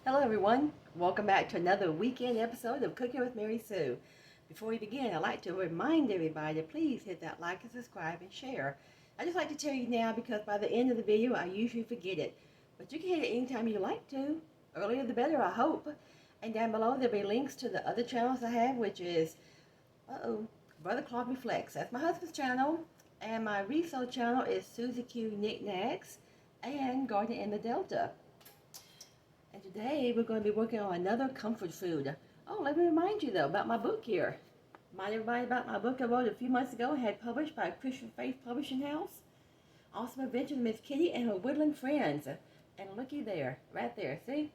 Hello everyone, welcome back to another weekend episode of Cooking with Mary Sue. Before we begin, I'd like to remind everybody to please hit that like and subscribe and share. I just like to tell you now because by the end of the video I usually forget it, but you can hit it anytime you like to. Earlier the better, I hope. And down below there'll be links to the other channels I have, which is, Brother Claude Reflects. That's my husband's channel. And my resale channel is Susie Q Knickknacks and Garden in the Delta. And today we're going to be working on another comfort food. Oh, let me remind you though about my book here. Remind everybody about my book I wrote a few months ago and had published by Christian Faith Publishing House. Awesome Adventure of Miss Kitty and Her Woodland Friends. And looky there, right there, see?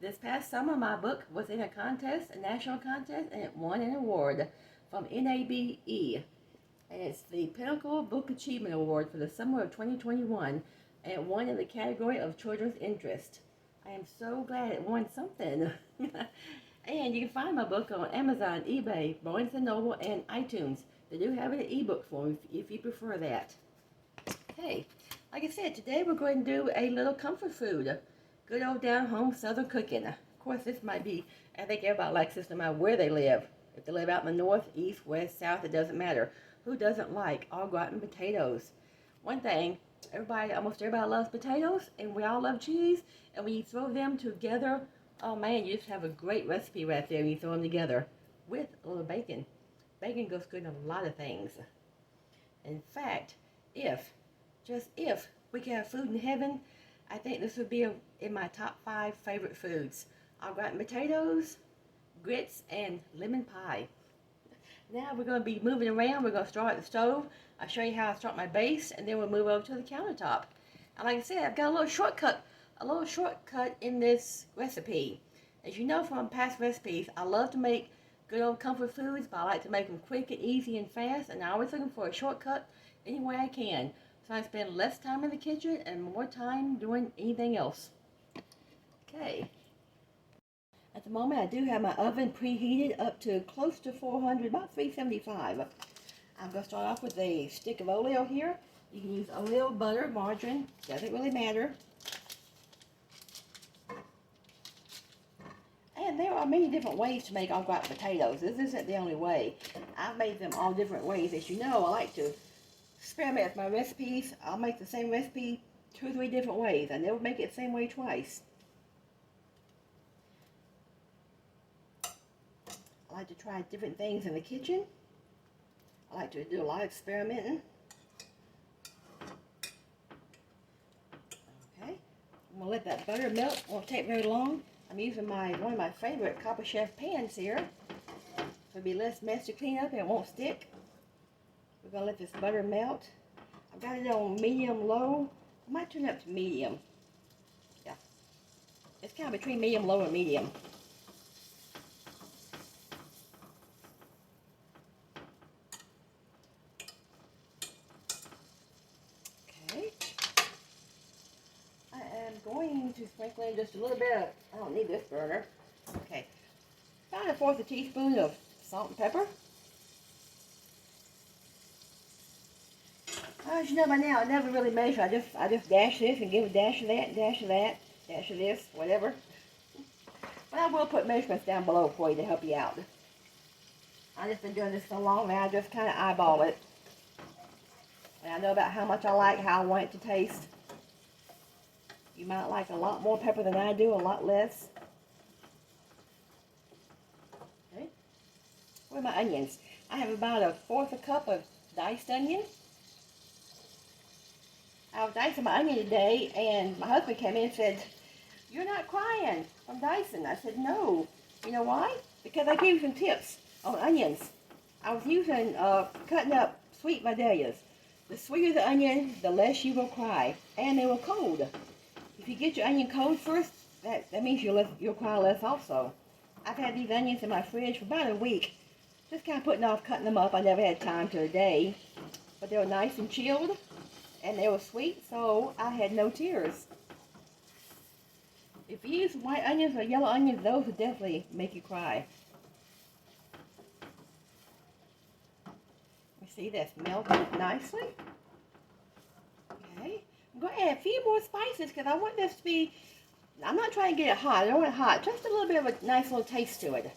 This past summer my book was in a contest, a national contest, and it won an award from NABE. And it's the Pinnacle Book Achievement Award for the summer of 2021, and it won in the category of children's interest. I am so glad it won something. And you can find my book on Amazon, eBay, Barnes & Noble, and iTunes. They do have it in ebook form if you prefer that. Hey, like I said, today we're going to do a little comfort food. Good old down-home southern cooking. Of course, this might be, I think everybody likes this no matter where they live. If they live out in the north, east, west, south, it doesn't matter. Who doesn't like au gratin potatoes? One thing, almost everybody loves potatoes, and we all love cheese, and when you throw them together, oh man, you just have a great recipe right there when you throw them together with a little bacon. Bacon goes good in a lot of things. In fact, just if we could have food in heaven, I think this would be in my top 5 favorite foods. Au gratin potatoes, grits, and lemon pie. Now we're going to be moving around. We're going to start at the stove. I'll show you how I start my base, and then we'll move over to the countertop. And like I said, I've got a little shortcut in this recipe. As you know from past recipes, I love to make good old comfort foods, but I like to make them quick and easy and fast, and I'm always looking for a shortcut any way I can. So I spend less time in the kitchen and more time doing anything else. Okay. At the moment, I do have my oven preheated up to close to 400, about 375. I'm going to start off with a stick of oleo here. You can use oleo, butter, margarine, doesn't really matter. And there are many different ways to make au gratin potatoes. This isn't the only way. I've made them all different ways. As you know, I like to experiment with my recipes. I'll make the same recipe 2 or 3 different ways. I never make it the same way twice. I like to try different things in the kitchen. I like to do a lot of experimenting. Okay, I'm gonna let that butter melt. Won't take very long. I'm using one of my favorite Copper Chef pans here. So it'll be less mess to clean up and it won't stick. We're gonna let this butter melt. I've got it on medium low. I might turn it up to medium. Yeah, it's kind of between medium low and medium. Going to sprinkle in just a little bit of, I don't need this burner. Okay, about 1/4 teaspoon of salt and pepper. As you know by now, I never really measure. I just dash this and give a dash of that, dash of that, dash of this, whatever. But I will put measurements down below for you to help you out. I've just been doing this so long now, I just kind of eyeball it. And I know about how much I like, how I want it to taste. You might like a lot more pepper than I do, a lot less. Okay. Where are my onions? I have about 1/4 cup of diced onion. I was dicing my onion today, and my husband came in and said, "You're not crying from dicing." I said, "No." You know why? Because I gave you some tips on onions. I was using cutting up sweet vidalias. The sweeter the onion, the less you will cry, and they were cold. If you get your onion cold first, that means you'll cry less also. I've had these onions in my fridge for about a week. Just kind of putting off cutting them up. I never had time today. But they were nice and chilled. And they were sweet, so I had no tears. If you use white onions or yellow onions, those will definitely make you cry. You see that's melted nicely. Okay. I'm going to add a few more spices because I want this to be I'm not trying to get it hot. I don't want it hot. Just a little bit of a nice little taste to it.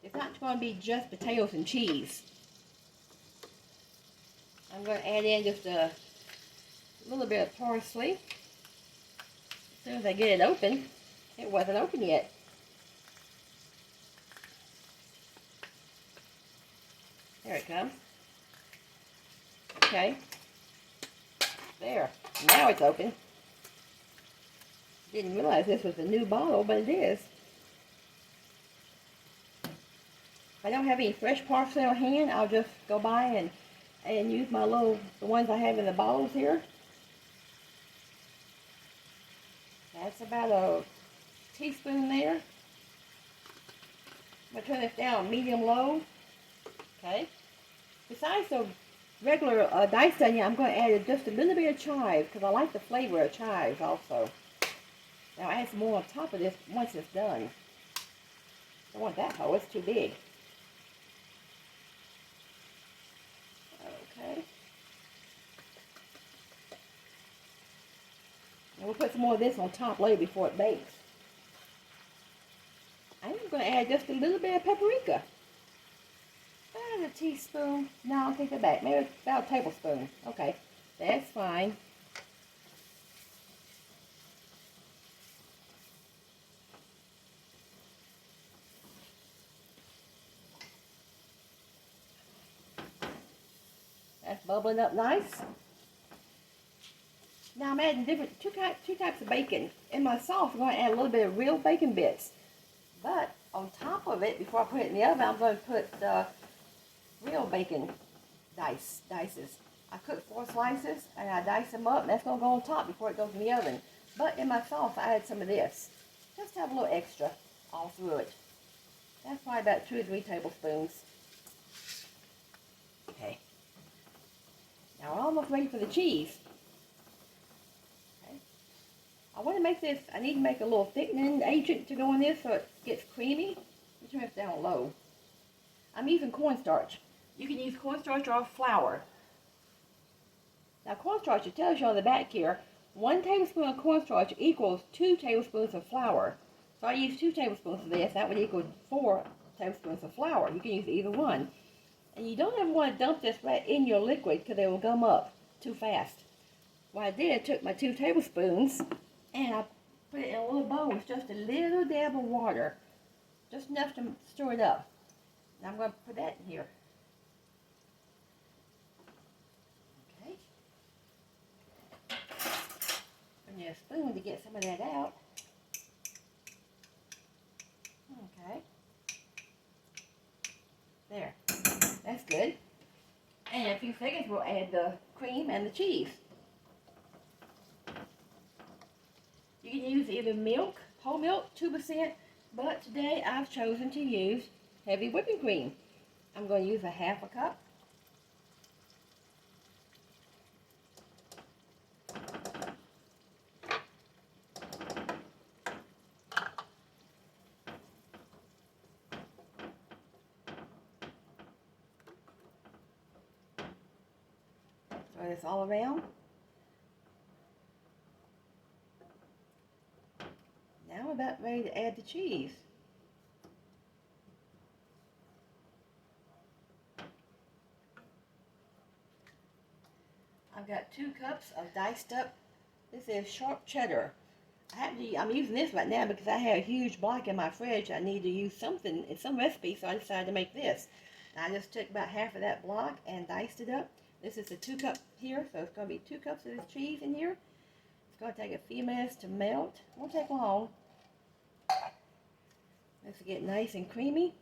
It's not going to be just potatoes and cheese. I'm going to add in just a little bit of parsley. As soon as I get it open. It wasn't open yet. There it comes. Okay. There. Now it's open. Didn't realize this was a new bottle, but it is. If I don't have any fresh parsley on hand, I'll just go by and use my the ones I have in the bottles here. That's about a teaspoon there. I'm going to turn this down medium-low. Okay. Besides the regular diced onion, I'm going to add just a little bit of chives because I like the flavor of chives also. Now I'll add some more on top of this once it's done. Don't want that whole, it's too big. Okay. And we'll put some more of this on top later before it bakes. I'm going to add just a little bit of paprika. About a teaspoon. No, I'll take it back. Maybe about a tablespoon. Okay, that's fine. That's bubbling up nice. Now I'm adding two types of bacon. In my sauce, I'm going to add a little bit of real bacon bits. But on top of it, before I put it in the oven, I'm going to put real bacon dices. I cook 4 slices and I dice them up, and that's going to go on top before it goes in the oven. But in my sauce, I add some of this. Just to have a little extra all through it. That's probably about 2 or 3 tablespoons. Okay. Now we're almost ready for the cheese. Okay. I want to make this, I need to make a little thickening agent to go in this so it gets creamy. Let me turn this down low. I'm using cornstarch. You can use cornstarch or flour. Now cornstarch, it tells you on the back here, 1 tablespoon of cornstarch equals 2 tablespoons of flour. So I use 2 tablespoons of this. That would equal 4 tablespoons of flour. You can use either one. And you don't ever want to dump this right in your liquid because it will gum up too fast. What I did, I took my 2 tablespoons and I put it in a little bowl with just a little dab of water. Just enough to stir it up. Now I'm going to put that in here. Okay. I need a spoon to get some of that out. Okay. There. That's good. And in a few seconds we'll add the cream and the cheese. You can use either milk, whole milk, 2%, but today I've chosen to use heavy whipping cream. I'm going to use a 1/2 cup. Throw this all around. Now we're about ready to add the cheese. I've got 2 cups of diced up, this is sharp cheddar. I'm using this right now because I have a huge block in my fridge. I need to use something in some recipe, so I decided to make this. And I just took about half of that block and diced it up. This is a 2 cup here, so it's going to be 2 cups of this cheese in here. It's going to take a few minutes to melt. It won't take long. This will get nice and creamy.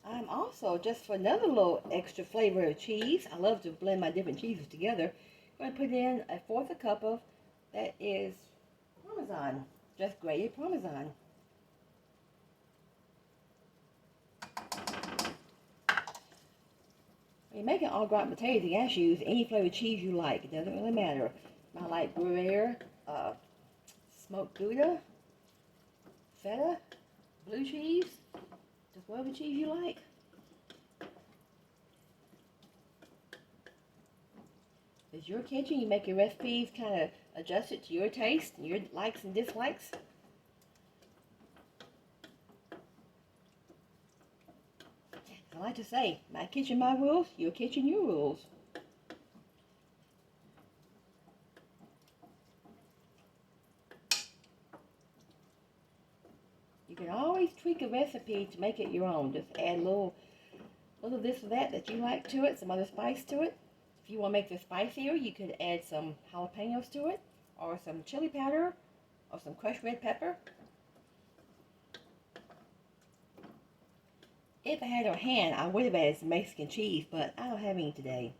I'm also, just for another little extra flavor of cheese, I love to blend my different cheeses together, I'm going to put in a 1/4 cup of, that is Parmesan, just grated Parmesan. When you're making au gratin potatoes, you can actually use any flavor cheese you like. It doesn't really matter. I like Gruyere, smoked Gouda, feta, blue cheese, just whatever cheese you like. It's your kitchen. You make your recipes, kind of adjust it to your taste, your likes and dislikes. I like to say, my kitchen, my rules, your kitchen, your rules. You can always tweak a recipe to make it your own. Just add a little this or that you like to it, some other spice to it. If you want to make it spicier, you could add some jalapenos to it, or some chili powder, or some crushed red pepper. If I had it on hand, I would have added some Mexican cheese, but I don't have any today.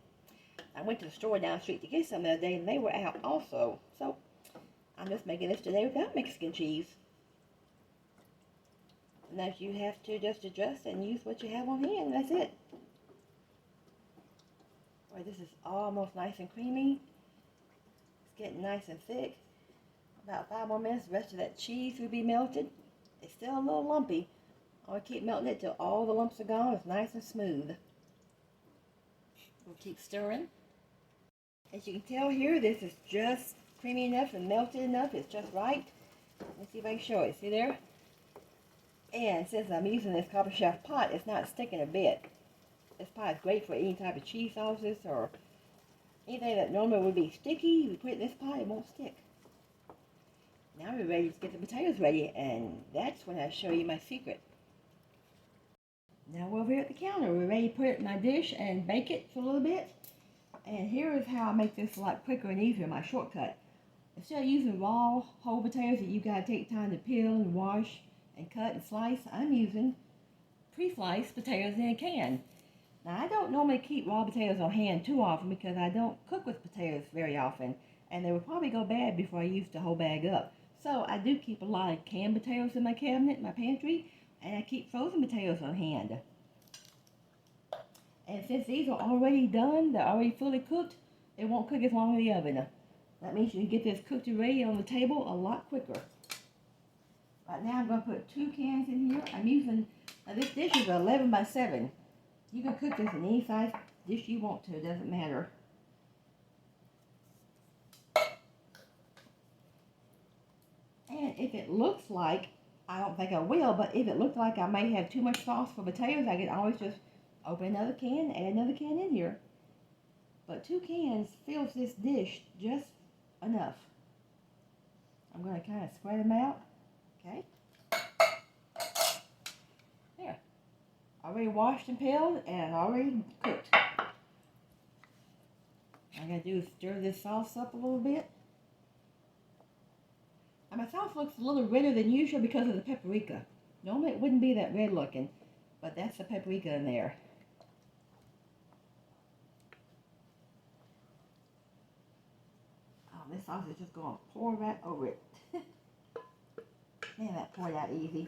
I went to the store down the street to get some the other day, and they were out also. So, I'm just making this today without Mexican cheese. And that you have to just adjust and use what you have on hand. That's it. Boy, this is almost nice and creamy. It's getting nice and thick. About 5 more minutes, the rest of that cheese will be melted. It's still a little lumpy. I'll keep melting it till all the lumps are gone. It's nice and smooth. We'll keep stirring. As you can tell here, this is just creamy enough and melted enough. It's just right. Let's see if I can show it. See there? And since I'm using this Copper Chef pot, it's not sticking a bit. This pot is great for any type of cheese sauces or anything that normally would be sticky. If you put it in this pot, it won't stick. Now we're ready to get the potatoes ready, and that's when I show you my secret. Now we're over here at the counter. We're ready to put it in my dish and bake it for a little bit. And here is how I make this a lot quicker and easier, my shortcut. Instead of using raw whole potatoes that you gotta take time to peel and wash and cut and slice, I'm using pre-sliced potatoes in a can. Now I don't normally keep raw potatoes on hand too often because I don't cook with potatoes very often, and they would probably go bad before I use the whole bag up. So I do keep a lot of canned potatoes in my cabinet, in my pantry, and I keep frozen potatoes on hand. And since these are already done, they're already fully cooked, they won't cook as long in the oven. That means you can get this cooked and ready on the table a lot quicker. Right now I'm going to put 2 cans in here. I'm using, this dish is 11 by 7. You can cook this in any size dish you want to, it doesn't matter. And if it looks like, I don't think I will, but if it looks like I may have too much sauce for potatoes, I can always just open another can, add another can in here. But 2 cans fills this dish just enough. I'm going to kind of spread them out. Okay. There. Already washed and peeled and already cooked. All I gotta do is stir this sauce up a little bit. And my sauce looks a little redder than usual because of the paprika. Normally it wouldn't be that red looking, but that's the paprika in there. Oh, this sauce is just going to pour right over it. Man, that poured out easy.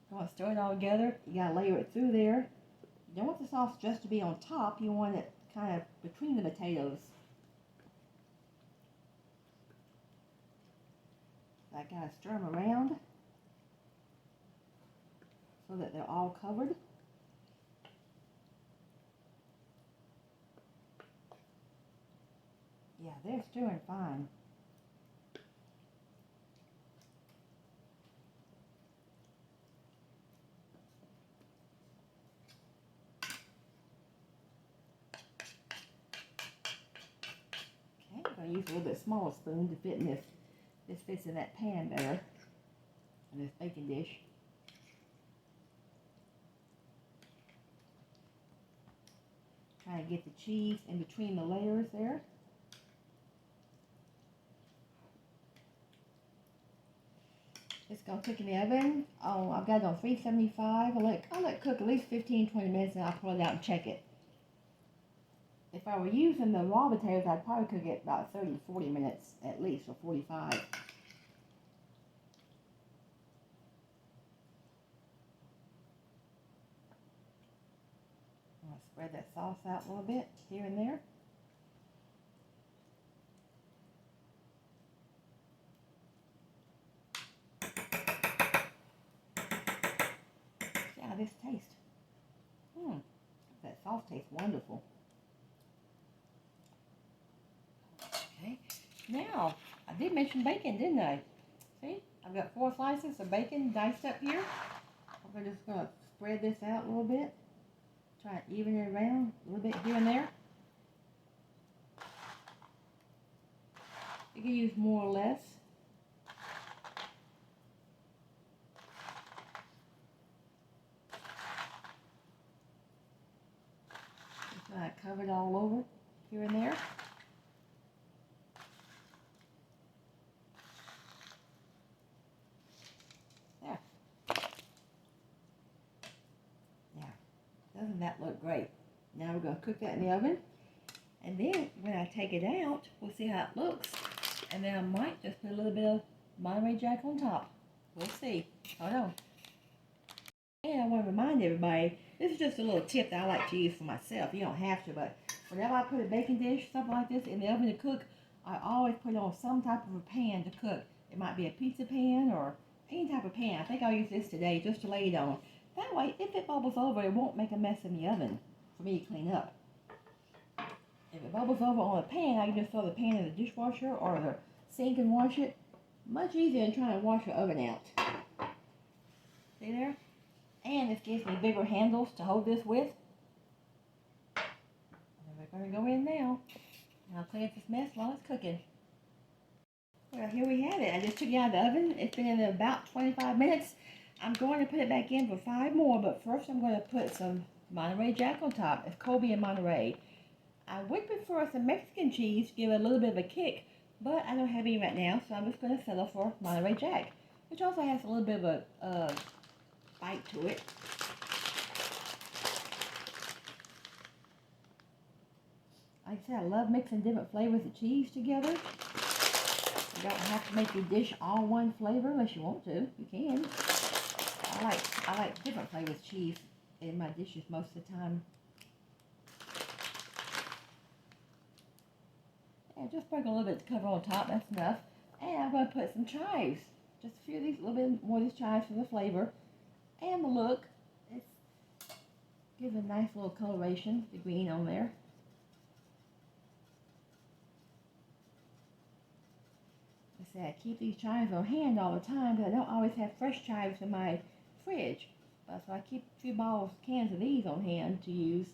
You want to stir it all together. You got to layer it through there. You don't want the sauce just to be on top. You want it kind of between the potatoes. I got to stir them around so that they're all covered. Yeah, they're stirring fine. Okay, I'm going to use a little bit smaller spoon to fit in this. This fits in that pan better, in this baking dish. Try to get the cheese in between the layers there. It's going to cook in the oven. Oh, I've got it on 375. I'll let it cook at least 15-20 minutes, and I'll pull it out and check it. If I were using the raw potatoes, I'd probably cook it about 30-40 minutes at least, or 45. I'm going to spread that sauce out a little bit here and there. how this tastes. That sauce tastes wonderful. Okay, now, I did mention bacon, didn't I? See, I've got 4 slices of bacon diced up here. We're just going to spread this out a little bit. Try to even it around a little bit here and there. You can use more or less. Just try to cover it all over here and there. There. Now, doesn't that look great? Now we're going to cook that in the oven. And then when I take it out, we'll see how it looks. And then I might just put a little bit of Monterey Jack on top. We'll see. Hold on. And I want to remind everybody, this is just a little tip that I like to use for myself. You don't have to, but whenever I put a baking dish, something like this, in the oven to cook, I always put it on some type of a pan to cook. It might be a pizza pan or any type of pan. I think I'll use this today just to lay it on. That way, if it bubbles over, it won't make a mess in the oven for me to clean up. If it bubbles over on a pan, I can just throw the pan in the dishwasher or the sink and wash it. Much easier than trying to wash the oven out. See there? And this gives me bigger handles to hold this with. And we're going to go in now. And I'll clean up this mess while it's cooking. Well, here we have it. I just took it out of the oven. It's been in about 25 minutes. I'm going to put it back in for 5 more, but first I'm going to put some Monterey Jack on top. It's Colby and Monterey. I would prefer some Mexican cheese to give it a little bit of a kick, but I don't have any right now, so I'm just going to settle for Monterey Jack, which also has a little bit of a bite to it. Like I said, I love mixing different flavors of cheese together. You don't have to make your dish all one flavor unless you want to. You can. I like different flavors of cheese in my dishes most of the time. And just sprinkle a little bit to cover on top, that's enough. And I'm going to put some chives. Just a few of these, a little bit more of these chives for the flavor. And the look. It gives a nice little coloration, the green on there. Like I said, I keep these chives on hand all the time, but I don't always have fresh chives in my fridge. So I keep a few cans of these on hand to use.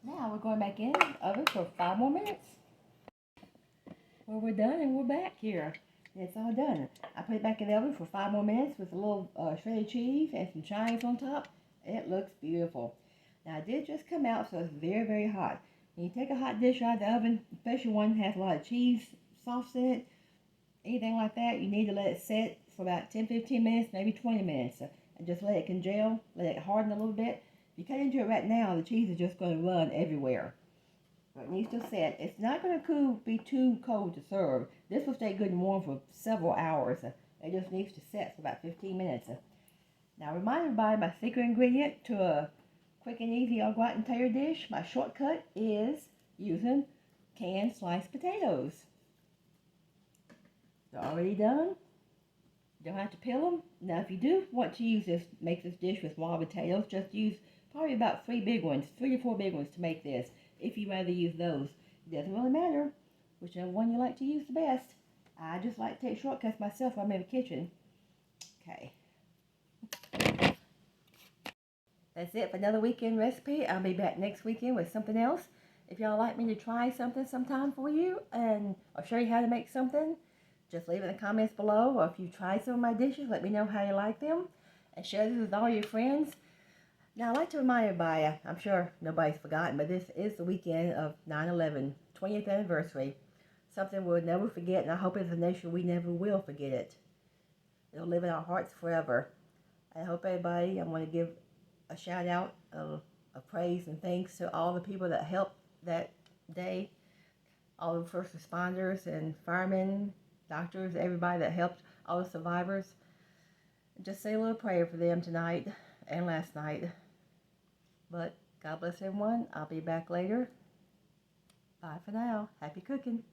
Now we're going back in the oven for 5 more minutes. Well, we're done and we're back here. It's all done. I put it back in the oven for 5 more minutes with a little shredded cheese and some chives on top. It looks beautiful. Now, it did just come out, so it's very, very hot. When you take a hot dish out of the oven, especially one that has a lot of cheese sauce in it, anything like that, you need to let it set for about 10-15 minutes, maybe 20 minutes. And just let it congeal, let it harden a little bit. If you cut into it right now, the cheese is just going to run everywhere. So it needs to set. It's not going to be too cold to serve. This will stay good and warm for several hours. It just needs to set for about 15 minutes. Now, remind everybody, my secret ingredient to a quick and easy au gratin tater dish, my shortcut is using canned sliced potatoes. They're already done. You don't have to peel them. Now, if you do want to make this dish with wild potatoes, just use probably about 3 to 4 big ones to make this. If you rather use those, it doesn't really matter whichever one you like to use the best. I just like to take shortcuts myself when I'm in the kitchen. Okay. That's it for another weekend recipe. I'll be back next weekend with something else. If y'all like me to try something sometime for you and I'll show you how to make something, just leave it in the comments below. Or if you try some of my dishes, let me know how you like them. And share this with all your friends. Now, I'd like to remind everybody, I'm sure nobody's forgotten, but this is the weekend of 9/11, 20th anniversary. Something we'll never forget, and I hope as a nation we never will forget it. It'll live in our hearts forever. I hope everybody, I want to give a shout out of praise and thanks to all the people that helped that day. All the first responders and firemen, doctors, everybody that helped, all the survivors. Just say a little prayer for them tonight and last night. But God bless everyone. I'll be back later. Bye for now. Happy cooking.